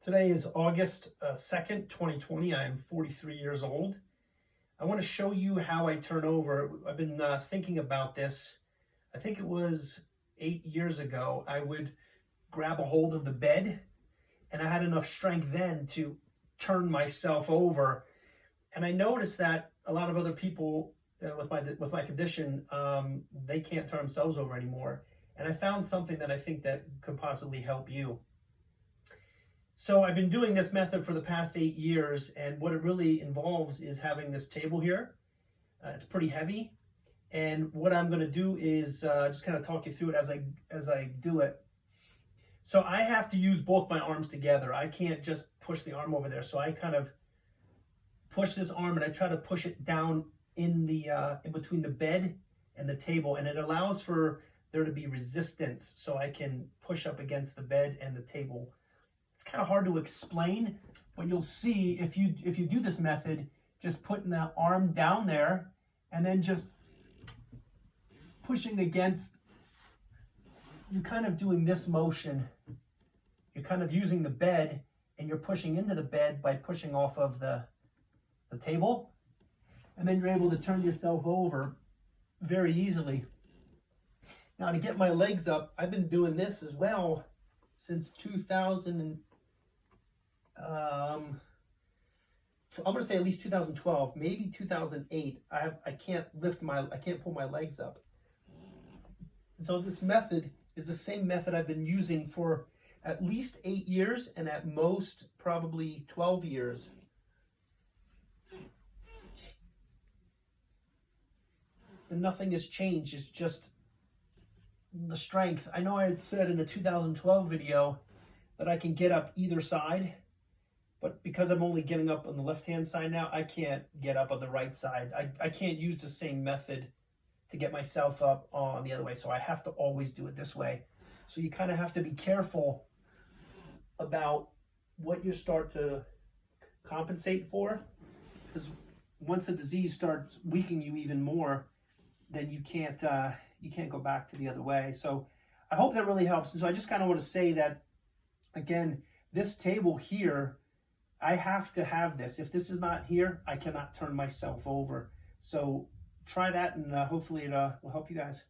Today is August 2nd, 2020. I am 43 years old. I want to show you how I turn over. I've been thinking about this. I think it was 8 years ago. I would grab a hold of the bed, and I had enough strength then to turn myself over. And I noticed that a lot of other people with my condition, they can't turn themselves over anymore. And I found something that I think that could possibly help you. So I've been doing this method for the past 8 years, and what it really involves is having this table here. It's pretty heavy, and what I'm going to do is just kind of talk you through it as I do it. So I have to use both my arms together. I can't just push the arm over there. So I kind of push this arm, and I try to push it down in between the bed and the table, and it allows for there to be resistance, so I can push up against the bed and the table. It's kind of hard to explain, but you'll see if you do this method, just putting the arm down there and then just pushing against, you're kind of doing this motion. You're kind of using the bed, and you're pushing into the bed by pushing off of the table, and then you're able to turn yourself over very easily. Now, to get my legs up, I've been doing this as well since 2000 and I'm going to say at least 2012, maybe 2008. I can't pull my legs up. So this method is the same method I've been using for at least 8 years, and at most probably 12 years. And nothing has changed. It's just the strength. I know I had said in a 2012 video that I can get up either side, but because I'm only getting up on the left-hand side now, I can't get up on the right side. I can't use the same method to get myself up on the other way, so I have to always do it this way. So you kind of have to be careful about what you start to compensate for, because once the disease starts weakening you even more, then you can't go back to the other way. So I hope that really helps. And so I just kind of want to say that, again, this table here, I have to have this. If this is not here, I cannot turn myself over. So try that, and hopefully it will help you guys.